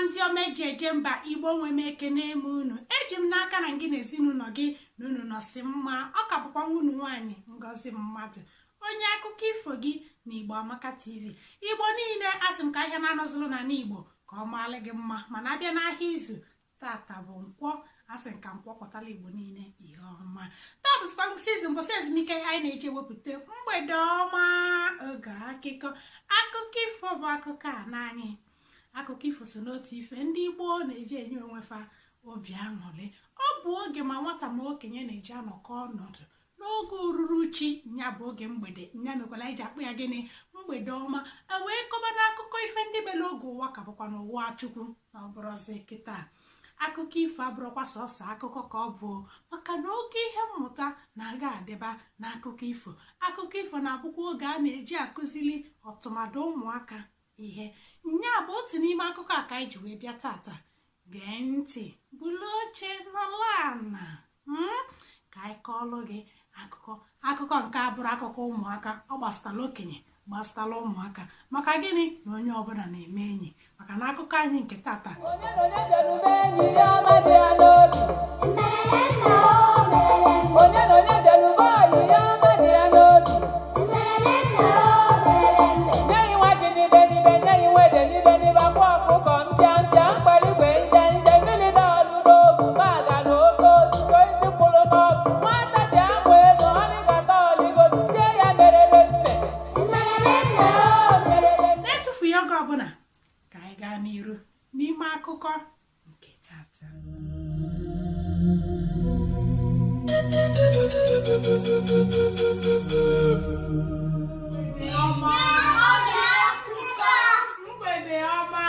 ndị omejeje mba Igbo nwe m ekene m unu eji m n'aka na gị na ezinụlọ gị na unu nọsi mma. Ọ ka bụkwa unu nwaanyị Ngozi Mmadụ, onye akụkọ ifo gị na Igbo Amaka TV. Igbo niile asị m ka ihe na-anọzụlụ na Igbo ka ọ maala gị mma, mana abịa n'ahịa izu tata bụ Nkwọ, asị nka Nkwọ kpọtala Igbo niile ihe ọma. Taa bụzikwa ngwụsị izu, mbọsị ezumike anyị na-eji ewepụta mgbede ọma, oge akụkọ ifo bụ akụkọ a n'anyị. Akụkọ ifo so n'otu ife ndị Igbo na-eji enye onwe fa obi aṅụrị. Ọ bụ oge ma nwata ma okenye na-eji anọkọ ọnọdụ n'oge ururuchi, nya bụ oge mgbede. Nya mekwala iji akpụ ya gịnị mgbede ọma, wee kọba n'akụkọ ife ndị mere oge ụwa ka bụkwa n'ụwa Chukwu na ọbụrụzi kịta. Akụkọ ifo abụrụkwa sọsọ akụkọ ka ọ bụ, maka na oge ihe mmụta na-aga adịba n'akụkọ ifo. Akụkọ ifo na-abụkwa oge a na-eji akụzili ọtụmadụ ụmụaka ihe. Nya bụ otu n'ime akụkọ a ka anyị ji wee bịa tata. Gee ntị, bulu oche n'ala ka anyị kọọlụ gị akụkọ nke abụrụ akụkọ ụmụaka. Ọ gbasatala okenye gbasatala ụmụaka, maka gịnị na onye ọbụla na-eme enyi. Maka na akụkọ anyị nke tata n'ime akụkọ nke tata. Mgbede ọma,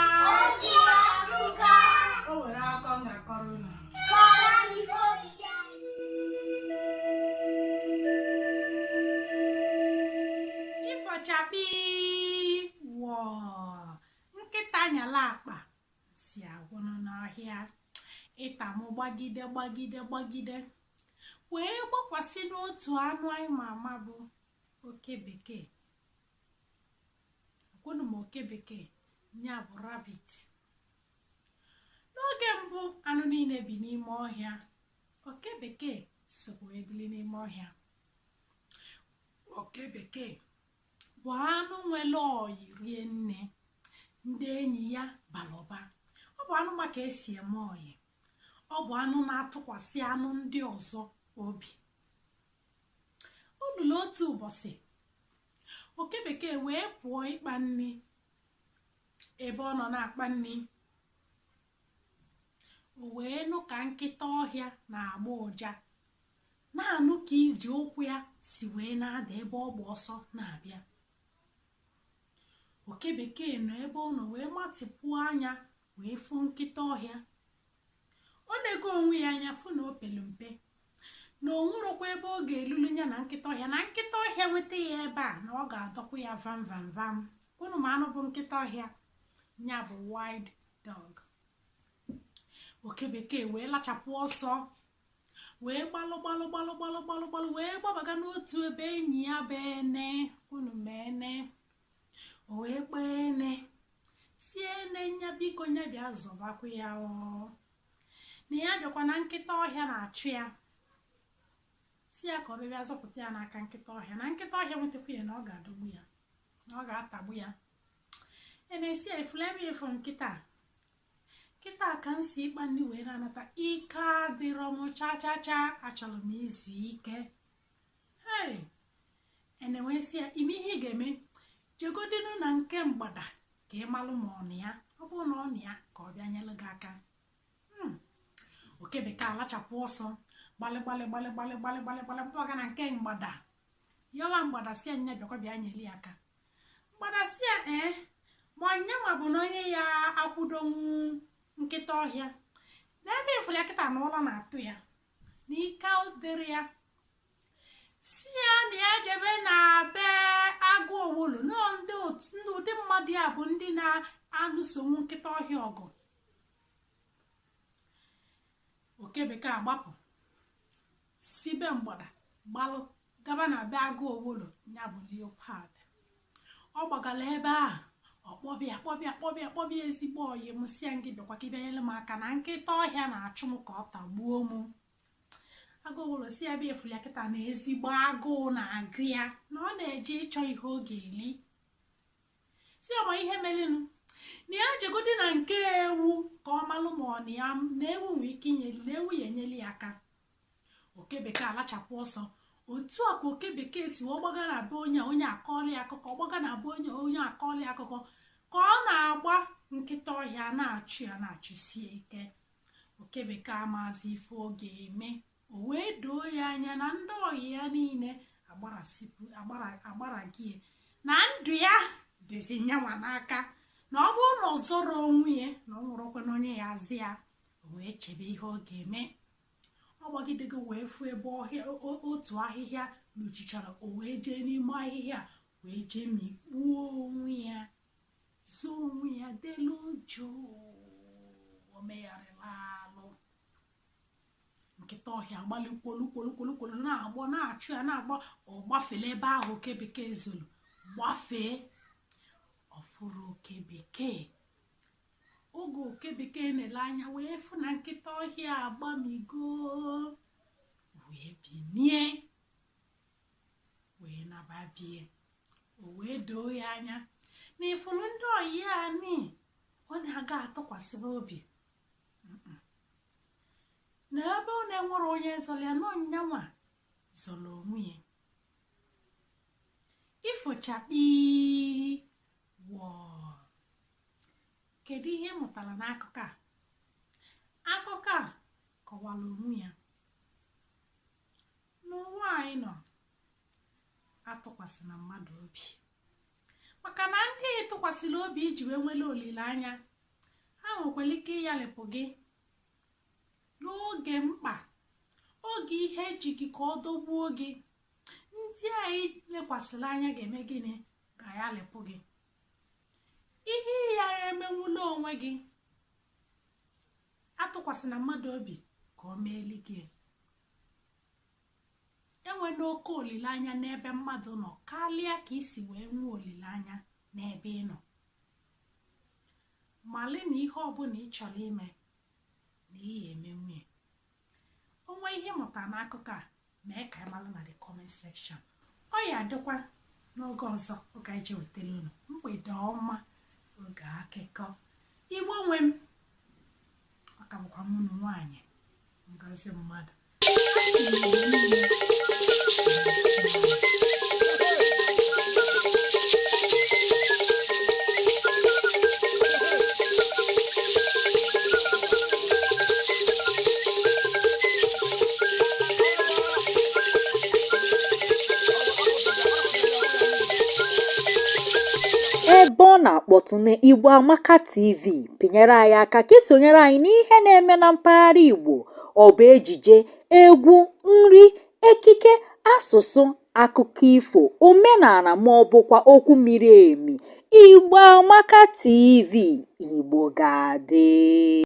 o nwere akọ m ga-akọrọ unu. Ifochapi wọ nkịta nyala akpa si agwụnụ n'ọhịa. Ịtamụ gbagide wee gbakwasị n'otu anụ anyị ma ama bụ oke bekee. Akwụnụ m oke bekee, nya bụ rabbit. N'oge mbụ anụ niile bi n'ime ọhịa, oke bekee sokwa ebili n'ime ọhịa. Oke bekee bụ anụ nwere ọyị rie nne, ndị enyi ya balọba. Ọ bụ anụ maka esi eme ọyị. Ọ bụ anụ na-atụkwasị anụ ndị ọzọ obi. Olulu otu ụbọchị, oke bekee wee pụọ ịkpa nri. Ebe ọ nọ na-akpa nri, o wee nụ ka nkịta ọhịa na-agba ụja, na-anụ ka iji ụkwụ ya si wee na-ada ebe ọ gba ọsọ na-abịa. Oke bekee nọ ebe ọ nọ wee matịpụ anya wee fụ nkịta ọhịa. Ọ na-ego onwe ya anya fụ na o pelu mpe, na o nwụrụkwa ebe ọ ga-elulu ya na nkịta ọhịa, na nkịta ọhịa nweta ya ebe a na ọ ga-adọkwa ya vam. Unu ma anụ bụ nkịta ọhịa, nya bụ wild dog. Oke bekee wee lachapụ ọsọ wee gbalụ wee gbabaga n'otu ebe enyi ya bụ ene. Unu ma ene? O wee kpee ene si ene nya biko nya bịa zọbakwa ya na ya bịakwa na nkịta ọhịa na-achụ ya, si ya ka ọ bịa zọpụta ya n'aka nkịta ọhịa, na nkịta ọhịa nwetakwa ya na ọ ga-adọgbu ya, na ọ ga-atagbu ya. Ena-esi efulebe efo nkịta ka m si ịkpa ndị wee na-anata ike adịrọ m cha achọrọ m izu ike. Ena-wee si ya ime ihe ị ga-eme, jegodinu na nke mgbada ka ị malụ ma ọ na ya. Ọ bụrụ na ọ na ya ka ọ bịa nyelụ gị aka. Oke bekee alachapụ ọsọ gbalị gbaga na nke mgbada. Yawa mgbada si ya nya bịakwa bịa nyeli aka. Mgbada si ya ma nyanwa bụ na onye ya akwụdonwu nkịta ọhịa, na ebe ifuru ya kịta na ụlọ na-atụ ya n'ike dịrị ya. Si ya na ya jebe na be agụ owulu, na ndị ụdị mmadụ ya bụ ndị na-alụsonwu nkịta ọhịa ọgụ. Oke bekee agbapụ si be mgbada gbalụ gaba na be agụ owulu, ya bụ leopard. Ọ gbagala ebe a, ọkpọbịa ezigbo oyi m si gị bịakwa ka bịanyere m aka na nkịta ọhịa na-achụ m ka ọ tagbuo m. Agụwụlọ si ya bịa efuli kịta na ezigbo agụụ na-agụ ya na ọ na-eje ịchọ ihe ọ ga-eli. Si ọma ihe merenụ na ya jegodi na nke ewu ka ọ malụ ma ọ na ewu nwere ike inyeli na ewu ya enyeli ya aka. Oke bekee alachapụ ọsọ. Otu a ka oke bekee si ọgbaga na be onye akọọlị akụkọ ọgbaga na be onye akọọlị akụkọ ka ọ na-agba nkịta ọhịa na-achụ ya na-achụsie ike. Oke bekee amazi ife ọ ga-eme, o wee doo ya anya na ndị ọyị ya niile agbara gị na ndụ ya dịzi nyanwa n'aka, na ọ bụrụ na ọ zọrọ onwe ya na ọ nwụrụkwa na onye ya azị ya, o wee chebe ihe ọ ga-eme. Ọ gbagidego wee fụ ebe otu ahịhịa luchichara, o wee jee n'ime ahịhịa wee jee mikpuo onwe ya, zoo onwe ya delu jụụ, o megharịla alụ. Nkịta ọhịa gbalị kwolu na-agbọ na-achụ ya na-agba, ọ gbafele ebe ahụ oke bekee zolu, gbafee ọfụrụ oke bekee. Oge oke bekee na-ele anya wee fụ na nkịta ọhịa agbamigo, wee binie wee nababie. O wee doo ya anya na ifuru ndị ọyị ya ọ na-aga atụkwasịrị obi na ebe ọ na-enwere onye zọrọ ya nọ nyanwa zọrọ onwe ya. Ifochakpi wọọ. Kedu ihe mụtara n'akụkọ a? Akụkọ a kọwara onwe ya n'ụwa anyị nọ, atụkwasị na mmadụ obi, maka na ndị tụkwasịrị obi iji wee nwere olileanya ha nwekwara ike ịyalịpụ gị n'oge mkpa, oge ihe eji gị ka ọ dọgbuo gị. Ndị anyị lekwasịrị anya ga-eme gịnị? Ga-ayalịpụ gị. Ihe ya emenwula onwe gị, atụkwasị na mmadụ obi ka ọ meeli gị. Enwe n'oke olileanya n'ebe mmadụ nọ karịa ka isi wee nwee olileanya n'ebe ị nọ. Mali na ihe ọbụla ị chọrọ ime na ihe emenwe. Onwe ihe mụtara n'akụkọ a, mee ka anyị malụ na the comment section. Ọ ya adịkwa n'oge ọzọ oge anyị ji wetara unu. Mgbede ọma, oge akụkọ Igbo nwe m, maka bụkwa m unu nwaanyị Ngozi Mmadụ. Ebe ọ na-akpọtụ na Igbo Amaka TV, pinyere anyị aka ka isonyere anyị n'ihe na-eme na mpaghara Igbo. Ọ bụ ejije, egwu, nri, ekike, asụsụ, akụkọ ifo, omenala ma ọ bụkwa okwu miri emi. Igbo Amaka TV, Igbo ga-adị.